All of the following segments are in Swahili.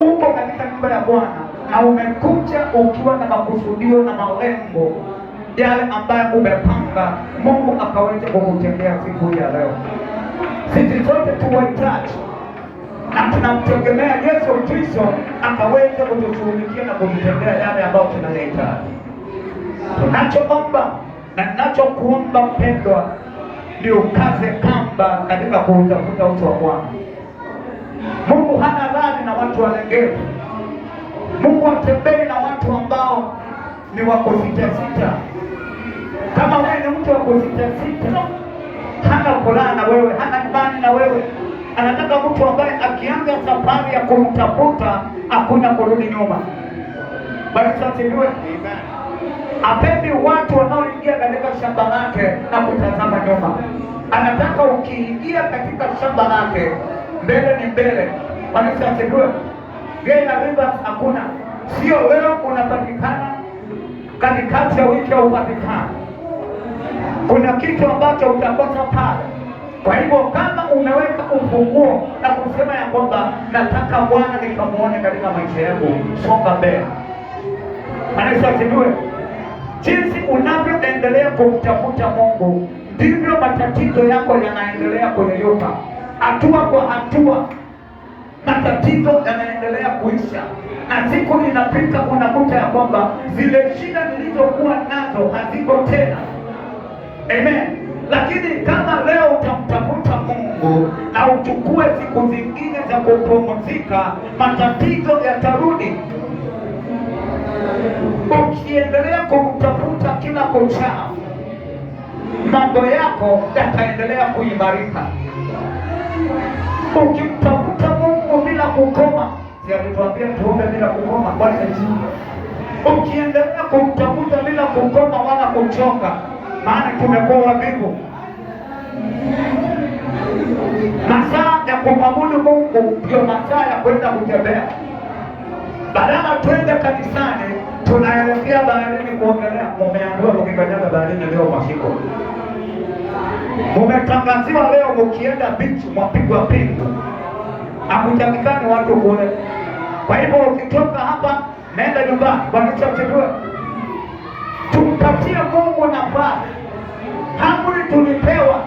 uko katika nyumba ya Bwana na umekuja ukiwa na makusudio na malengo yale ambayo umepanga, Mungu akaweze kukutendea siku ya leo. Sisi sote tuwahitaji na tunamtegemea Yesu Kristo akaweze kutushughulikia na kututendea yale ambayo tunayahitaji. Tunachoomba na ninachokuomba mpendwa, ni ukaze kamba katika kuutafuta uso wa Bwana. Mungu hana radhi na watu walegevu. Mungu atembei na watu ambao ni wako sita. Kama wewe ni mtu wako sita, hana furaha na wewe, hana imani na wewe. Anataka mtu ambaye akianza safari ya kumtafuta hakuna kurudi nyuma. Bali sasa ndiwe apendi watu wanaoingia katika shamba lake na kutazama nyuma. Anataka ukiingia katika shamba lake, mbele ni mbele. Bali sasa ndiwe Gena Rivers hakuna. Sio leo unapatikana katikati ya wiki au upatikana. Kuna kitu ambacho utakosa pale. Kwa hivyo kama umeweka ufunguo na kusema ya kwamba nataka Bwana nikamuone katika maisha yangu, songa mbele. Anaweza sijue jinsi unavyoendelea kumtafuta Mungu, ndivyo matatizo yako yanaendelea kuyeyuka. Hatua kwa hatua matatizo yanaendelea kuisha, na siku inapita unakuta ya kwamba zile shida nilizokuwa nazo haziko tena. Amen. Lakini kama leo utamtafuta Mungu na uchukue siku zingine za kupumzika, matatizo yatarudi. Ukiendelea kumtafuta kila kuchao, mambo yako yataendelea kuimarika. Ukimtafuta Mungu bila kukoma, si alituambia tuombe bila kukoma? Bwana Yesu. Ukiendelea kumtafuta bila kukoma wala kuchoka, maana tumekuwa wavivu. Masaa ya kumwabudu Mungu ndio masaa ya kwenda kutembea. Badala twende kanisani, tunaelekea baharini kuogelea. Mumeambiwa mkikanyaga baharini leo mashiko. Mumetangaziwa leo mkienda beach mwapigwa pingu. Hakutakikani watu kule. Kwa hivyo ukitoka hapa, nenda nyumbani. Bwana asifiwe. Tumpatie Mungu nafasi. Amri tulipewa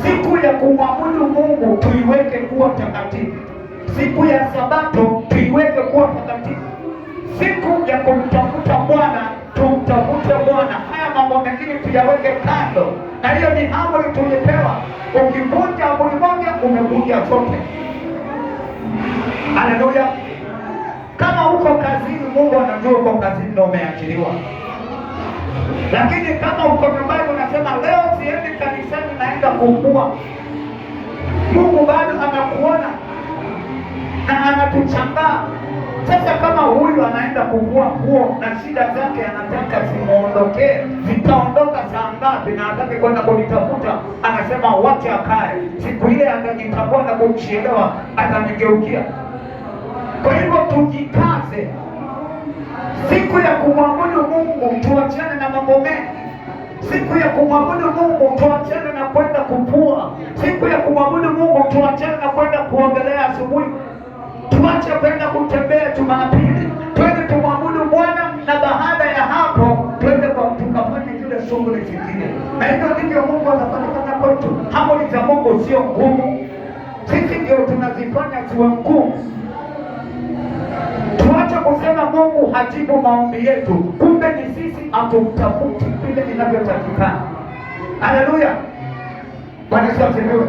siku ya kumwabudu Mungu tuiweke kuwa takatifu. Siku ya Sabato tuiweke kuwa takatifu. Siku ya kumtafuta Bwana tumtafute Bwana. Haya mambo mengine tuyaweke kando. Na hiyo ni amri tulipewa. Ukivunja amri moja umevunja zote. Haleluya. Kama uko kazini, Mungu anajua uko kazini na umeachiliwa. Lakini kama uko nyumbani unasema leo siendi kanisani, naenda kukua, Mungu bado anakuona na anatuchangaa. Sasa kama huyu anaenda kuvua nguo na shida zake anataka zimuondokee, zitaondoka saa ngapi? Na atake kwenda kunitafuta, anasema wache akae. Siku ile anajitambua na kuchielewa, atanigeukia. Kwa hivyo tujikaze. Siku ya kumwabudu Mungu tuachane na mambo mengi. Siku ya kumwabudu Mungu tuachane na kwenda kupua. Siku ya kumwabudu Mungu tuachane na kwenda kuogelea asubuhi. Tuache kwenda kutembea Jumapili. Twende tumwabudu Bwana, na baada ya hapo twende kwa tukafanye zile shughuli zingine. Na hivyo ndivyo Mungu anapatikana kwetu. Amri za Mungu sio ngumu. Sisi ndio tunazifanya ziwe ngumu. Tuache kusema Mungu hajibu maombi yetu, kumbe ni sisi hatumtafuti vile inavyotakikana. Haleluya. Bwana Yesu asifiwe.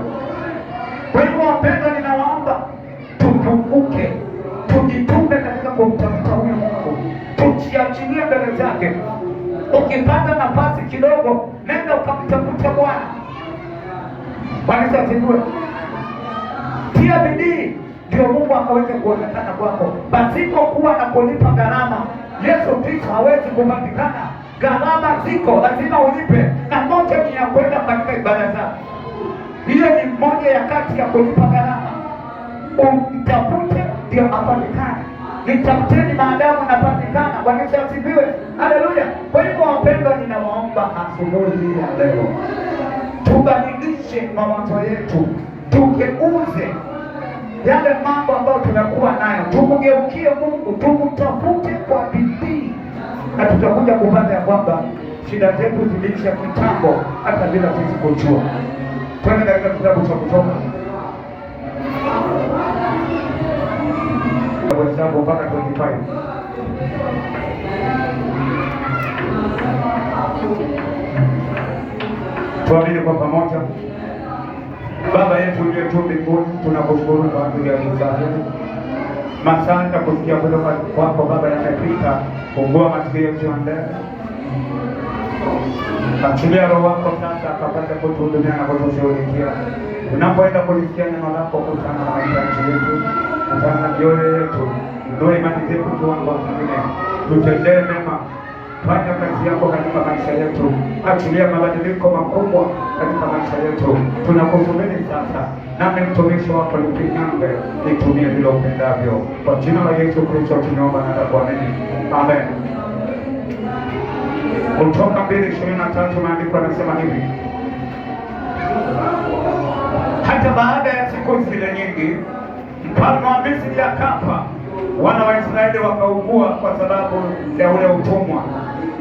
Kwa hivyo wapendwa, ninawaomba tufunguke, tujitume katika kumtafuta huyu Mungu, tujiachilie mbele zake. Ukipata nafasi kidogo, nenda ukamtafuta Bwana. Bwana Yesu asifiwe. Tia bidii ndio Mungu akaweze kuonekana kwako. Pasipo kuwa na kulipa gharama, Yesu Kristo hawezi kupatikana. Gharama ziko, lazima ulipe, na moja ni ya kwenda katika ibada zake. Hiyo ni moja ya kati ya kulipa gharama. Umtafute ndio apatikane. Nitafuteni maadamu napatikana. Bwana Yesu asifiwe. Haleluya. Kwa hivyo wapendwa, ninawaomba asubuhi ya leo tubadilishe mawazo yetu, tugeuze yale mambo ambayo tunakuwa nayo tumgeukie Mungu, tumtafute kwa bidii, na tutakuja kupata ya kwamba shida zetu ziliisha kitambo, hata bila sisi kujua. Twende katika kitabu cha Kutoka Hesabu mpaka 25. Tuamini kwa pamoja. Baba yetu uliye juu mbinguni, tunakushukuru kwa ajili ya saa hii. Asante kusikia kutoka kwako Baba yamepita. Fungua masikio yetu ya ndani, achilia Roho wako sasa akapata kutuhudumia na kutushughulikia. Unapoenda kulisikia neno lako, kutana na mahitaji yetu, kutana na mioyo yetu, ndio imani zetu kiwango kingine. Tutendee mema, fanya kazi yako katika maisha yetu, achilia mabadiliko makubwa katika maisha yetu. Tunakusubiri sasa, nami mtumishi wako nipinyange, nitumie vile upendavyo. Kwa jina la Yesu Kristo tunaomba na kuamini, amen. Kutoka 2:23 maandiko yanasema hivi: hata baada ya siku zile nyingi, mfalme wa Misri akafa, wana wa Israeli wakaugua kwa sababu ya ule utumwa,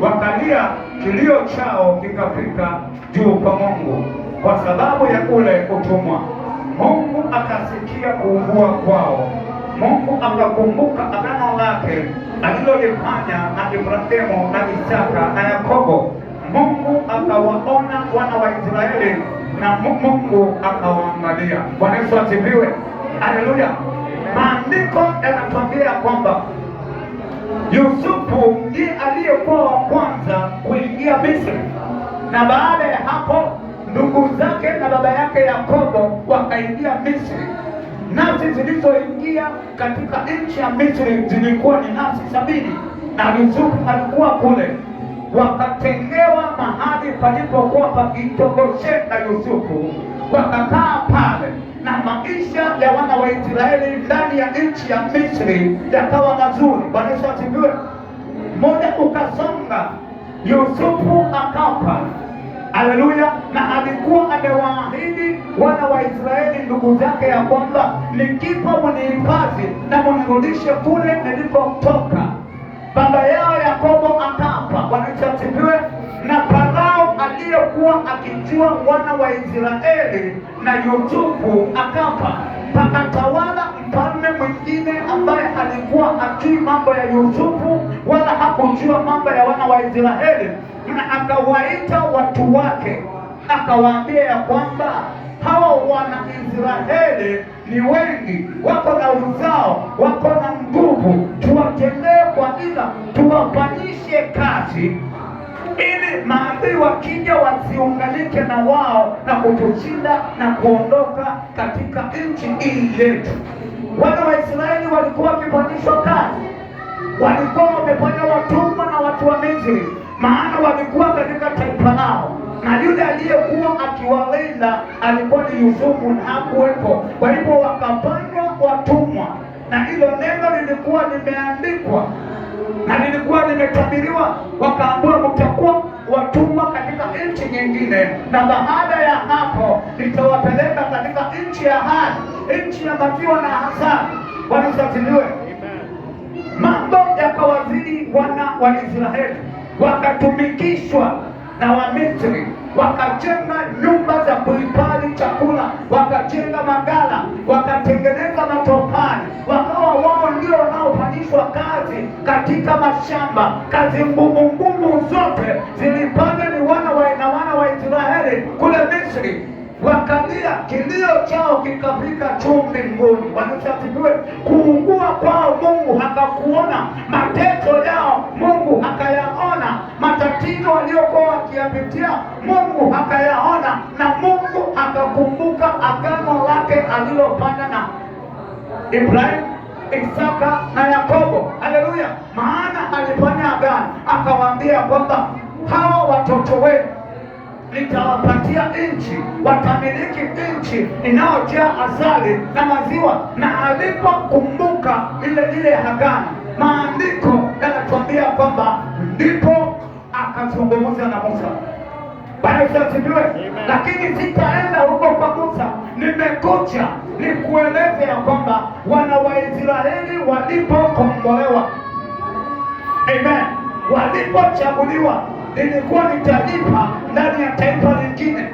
wakalia, kilio chao kikafika juu kwa Mungu kwa sababu ya ule utumwa. Mungu akasikia kuugua kwao. Mungu akakumbuka agano lake alilolifanya na Ibrahimu na Isaka na Yakobo. Mungu akawaona wana wa Israeli na Mungu akawaangalia. Bwana Yesu asifiwe. Haleluya. Maandiko yanatuambia kwamba Yusufu ndiye aliyekuwa wa kwanza kuingia Misri, na baada ya hapo ndugu zake na baba yake Yakobo wakaingia Misri. Nafsi zilizoingia katika nchi ya Misri zilikuwa ni nafsi 70, na Yusufu alikuwa kule. Wakatengewa mahali palipokuwa pakitogosheka Yusufu, wakakaa pale, na maisha ya wana wa Israeli ndani ya nchi ya Misri yakawa mazuri. Bwana Yesu asifiwe. Muda ukasonga, Yusufu akafa. Haleluya. Na alikuwa amewaahidi wana wa Israeli ndugu zake ya kwamba nikifa mnihifadhi na mnirudishe kule nilipotoka. Baba yao Yakobo akafa. Bwana Yesu asifiwe. Na Farao aliyekuwa akijua wana wa Israeli na Yusufu akafa. Pakatawala mfalme mwingine ambaye alikuwa hajui mambo ya Yusufu wala hakujua mambo ya wana wa Israeli, na akawaita watu wake akawaambia ya kwamba hawa wana Israeli ni wengi, wako na uzao, wako na nguvu, tuwatendee kwa ila tuwafanyishe kazi, ili maadui wakija wasiunganike na wao na kutushinda na kuondoka katika nchi hii yetu. Wana wa Israeli walikuwa wakifanyishwa kazi, walikuwa wamefanya watumwa na watu wa Misri, maana walikuwa katika taifa lao, na yule aliyekuwa akiwalinda alikuwa ni Yusufu na hakuwepo. Kwa hivyo wakafanywa watumwa, na hilo neno lilikuwa limeandikwa na lilikuwa limetabiriwa. Wakaambiwa mtakuwa watumwa katika nchi nyingine, na baada ya hapo nitawapeleka katika nchi ya ahadi, nchi ya maziwa na asali. Bwana asifiwe. Mambo yakawazidi wana wa Israeli, wakatumikishwa na Wamisri, wakajenga nyumba za kuhifadhi chakula, wakajenga magala, wakatengeneza matofali, wakawa wao ndio wanaofanyishwa kazi katika mashamba. Kazi ngumu zote zilipanga ni wana wa Israeli kule Misri. Wakalia, kilio chao kikafika juu mbinguni. Wanasafiriwe kuugua kwao, Mungu akakuona. Mateso yao Mungu akayaona. Matatizo waliokuwa wakiyapitia Mungu akayaona, na Mungu akakumbuka agano lake alilofanya na Ibrahimu, Isaka na Yakobo. Haleluya. Maana alifanya agano, akawaambia kwamba hawa watoto wenu nitawapatia nchi, watamiliki nchi inayojaa asali na maziwa. Na alipokumbuka ile agano, maandiko yanatuambia kwamba ndipo akazungumza na Musa. Bwana asifiwe. Lakini sitaenda huko kwa Musa, nimekuja nikueleze ya kwamba wana wa Israeli walipokombolewa, amen, walipochaguliwa, lilikuwa ni taifa ndani ya taifa lingine,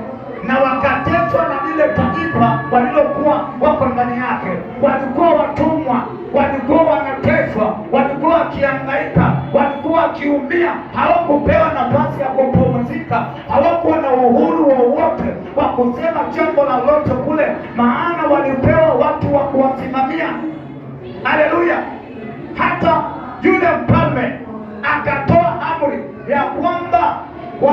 na wakateswa na lile taifa walilokuwa wako ndani yake. Walikuwa watumwa, walikuwa wanateswa, walikuwa wakihangaika, walikuwa wakiumia. Hawakupewa nafasi ya kupumzika, hawakuwa na uhuru wowote wa kusema jambo lolote kule, maana walipewa watu wa kuwasimamia. Haleluya! Hata yule